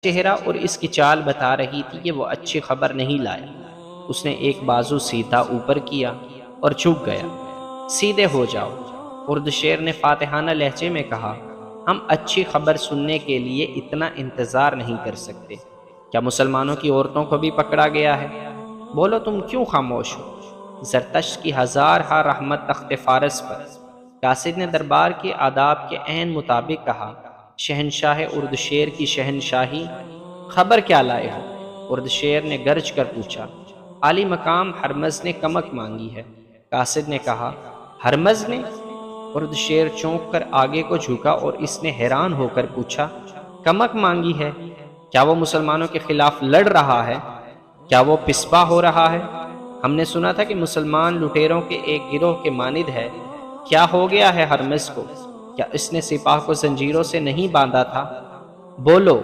چہرہ اور اس کی چال بتا رہی تھی کہ وہ اچھی خبر نہیں لایا۔ اس نے ایک بازو سیدھا اوپر کیا اور جھک گیا۔ سیدھے ہو جاؤ، اردشیر نے فاتحانہ لہجے میں کہا۔ ہم اچھی خبر سننے کے لیے اتنا انتظار نہیں کر سکتے۔ کیا مسلمانوں کی عورتوں کو بھی پکڑا گیا ہے؟ بولو، تم کیوں خاموش ہو؟ زرتشت کی ہزار ہا رحمت تخت فارس پر۔ قاصد نے دربار کے آداب کے عین مطابق کہا، شہنشاہ اردشیر کی شہنشاہی، خبر کیا لائے ہو؟ اردشیر نے گرج کر پوچھا۔ عالی مقام ہرمز نے کمک مانگی ہے۔ قاصد نے کہا، ہرمز نے؟ اردشیر چونک کر آگے کو جھکا اور اس نے حیران ہو کر پوچھا، کمک مانگی ہے؟ کیا وہ مسلمانوں کے خلاف لڑ رہا ہے؟ کیا وہ پسپا ہو رہا ہے؟ ہم نے سنا تھا کہ مسلمان لٹیروں کے ایک گروہ کے مانند ہے۔ کیا ہو گیا ہے ہرمز کو؟ کیا اس نے سپاہ کو زنجیروں سے نہیں باندھا تھا؟ بولو۔